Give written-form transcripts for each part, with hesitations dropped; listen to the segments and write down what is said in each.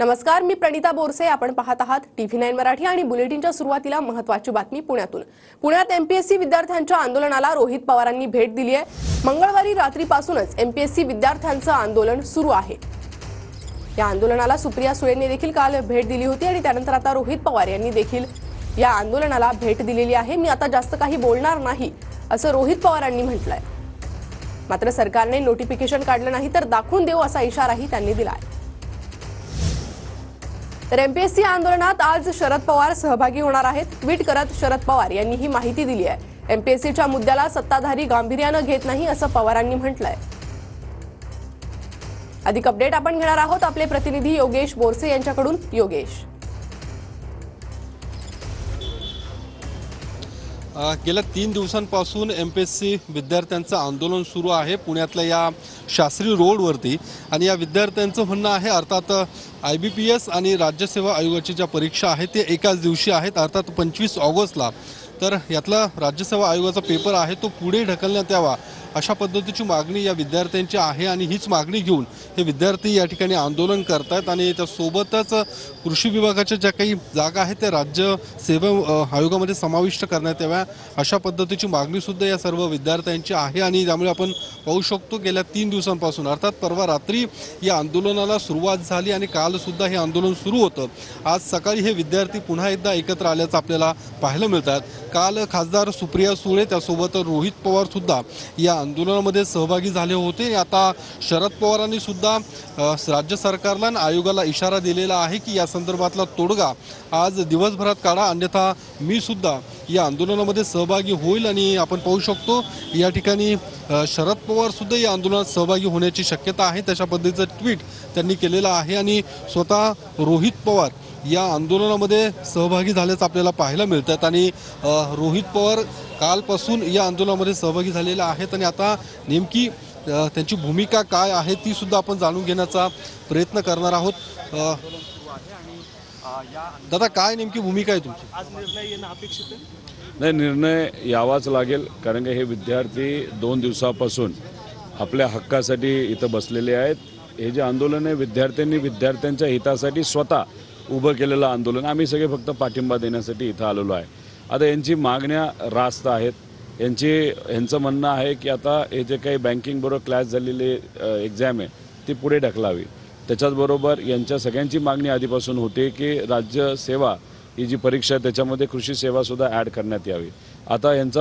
नमस्कार, मी प्रणिता बोरसे. आपण पाहत आहात TV9 मराठी आणि बुलेटिनच्या सुरुवातीला महत्त्वाची बातमी पुण्यातून. पुण्यात MPSC विद्यार्थ्यांच्या आंदोलनाला रोहित पवारांनी भेट दिली आहे. मंगळवारी रात्रीपासूनच MPSC विद्यार्थ्यांचं आंदोलन सुरू आहे. या आंदोलनाला सुप्रिया सुळेंनी देखील काल भेट दिली होती आणि त्यानंतर आता रोहित पवार यांनी देखील या आंदोलनाला भेट दिलेली आहे. मी आता जास्त काही बोलणार नाही असं रोहित पवारांनी म्हटलंय. मात्र सरकारने नोटिफिकेशन काढलं नाही तर दाखवून देऊ असा इशाराही त्यांनी दिलाय. तर MPSC आंदोलनात आज शरद पवार सहभागी होणार आहेत. ट्विट करत शरद पवार यांनी ही माहिती दिली आहे. MPSCच्या मुद्द्याला सत्ताधारी गांभीर्यानं घेत नाही असं पवारांनी म्हटलंय. अधिक अपडेट आपण घेणार आहोत आपले प्रतिनिधी योगेश बोरसे यांच्याकडून. योगेश, गेल्या 3 दिवसांपासून MPSC विद्यार्थ्यांचं आंदोलन सुरू आहे पुण्यातल्या या शास्त्री रोडवरती. आणि या विद्यार्थ्यांचं म्हणणं आहे अर्थात IBPS आणि राज्य सेवा आयोगाची ज्या परीक्षा आहेत ते एकाच दिवशी आहेत, अर्थात 25 ऑगस्टला. तर यातला राज्य सेवा आयोगाचा पेपर आहे तो पुढे ढकलण्यात यावा अशा पद्धतीची मागणी या विद्यार्थ्यांची आहे. आणि हीच मागणी घेऊन हे विद्यार्थी या ठिकाणी आंदोलन करतात. आणि त्यासोबतच कृषी विभागाच्या ज्या काही जागा आहेत त्या राज्य सेवा आयोगामध्ये समाविष्ट करण्यात याव्या अशा पद्धतीची मागणीसुद्धा या सर्व विद्यार्थ्यांची आहे. आणि त्यामुळे आपण पाहू शकतो गेल्या 3 दिवसांपासून अर्थात परवा रात्री या आंदोलनाला सुरुवात झाली आणि कालसुद्धा हे आंदोलन सुरू होतं. आज सकाळी हे विद्यार्थी पुन्हा एकदा एकत्र आल्याचं आपल्याला पाहायला मिळतात. काल खासदार सुप्रिया सुळे त्यासोबत रोहित पवार सुद्धा या आंदोलनामध्ये सहभागी झाले होते. आता शरद पवारांनी सुद्धा राज्य सरकारला आणि आयोगाला इशारा दिलेला आहे की या संदर्भातला तोडगा आज दिवसभरात काढा, अन्यथा मी सुद्धा या आंदोलनामध्ये सहभागी होईल. आणि आपण पाहू शकतो या ठिकाणी शरद पवार सुद्धा या आंदोलनात सहभागी होण्याची शक्यता आहे. तशा पद्धतीचं ट्विट त्यांनी केलेलं आहे. आणि स्वतः रोहित पवार या आंदोलनामध्ये सहभागी झाल्याचं आपल्याला पाहायला मिळतात. आणि रोहित पवार कालपासून या आंदोलनामध्ये सहभागी झालेले आहेत. आणि आता नेमकी त्यांची भूमिका काय आहे ती सुद्धा आपण जाणून घेण्याचा प्रयत्न करणार आहोत. दादा, काय नेमकी भूमिका आहे तुमची? आज निर्णय येणं अपेक्षित आहे? नाही, निर्णय यावाच लागेल, कारण की हे विद्यार्थी 2 दिवसापासून आपल्या हक्कासाठी इथं बसलेले आहेत. हे जे आंदोलन आहे विद्यार्थ्यांच्या हितासाठी स्वतः उभं केलेलं आंदोलन. आम्ही सगळे फक्त पाठिंबा देण्यासाठी इथं आलेलो आहे. आता यांची मागण्या रास्त आहेत. यांचं म्हणणं आहे की आता हे जे काही बँकिंगबरोबर क्लॅश झालेली एक्झाम आहे ती पुढे ढकलावी. त्याच्याचबरोबर यांच्या सगळ्यांची मागणी आधीपासून होती की राज्य सेवा ही जी परीक्षा आहे त्याच्यामध्ये कृषी सेवासुद्धा ॲड करण्यात यावी. आता यांचा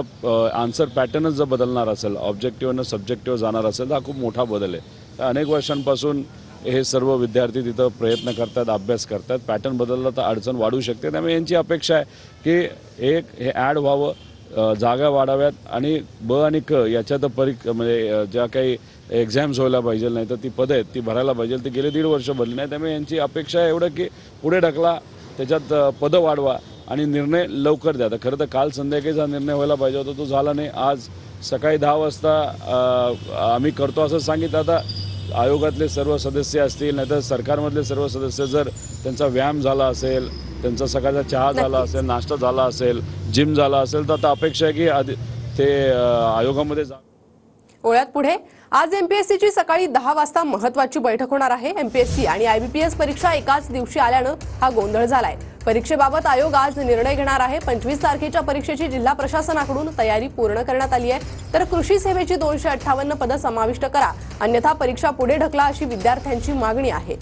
आन्सर पॅटर्नच जर बदलणार असेल, ऑब्जेक्टिव्हनं सब्जेक्टिव्ह जाणार असेल तर हा खूप मोठा बदल आहे. अनेक वर्षांपासून हे सर्व विद्यार्थी तिथं प्रयत्न करतात, अभ्यास करतात. पॅटर्न बदलला तर अडचण वाढू शकते. त्यामुळे यांची अपेक्षा आहे की हे ॲड व्हावं, जागा वाढाव्यात आणि ब आणि क याच्यात म्हणजे ज्या काही एक्झाम्स व्हायला पाहिजे, नाही तर ती पदं आहेत ती भरायला पाहिजे. ते गेले 1.5 वर्ष भरली नाही. त्यामुळे यांची अपेक्षा आहे एवढं की पुढे ढकला, त्याच्यात पदं वाढवा आणि निर्णय लवकर द्या. तर खरं तर काल संध्याकाळी हा निर्णय व्हायला पाहिजे होता, तो झाला नाही. आज सकाळी 10 वाजता आम्ही करतो असं सांगितलं. आता आयोगातले सर्व सदस्य असतील, नाहीतर सरकारमधले सर्व सदस्य जर त्यांचा व्यायाम झाला असेल, त्यांचा सकाळचा चहा झाला असेल, नाश्ता झाला असेल, जिम झाला असेल, तर आता अपेक्षा आहे की ते आयोगामध्ये जा. ओळ्यात पुढे आज MPSCची सकाळी 10 वाजता महत्त्वाची बैठक होणार आहे. MPSC आणि IBPS परीक्षा एकाच दिवशी आल्यानं हा गोंधळ झालाय. परीक्षेबाबत आयोग आज निर्णय घेणार आहे. 25 तारखेच्या परीक्षेची जिल्हा प्रशासनाकडून तयारी पूर्ण करण्यात आली आहे. तर कृषी सेवेची 258 पदं समाविष्ट करा, अन्यथा परीक्षा पुढे ढकला अशी विद्यार्थ्यांची मागणी आहे.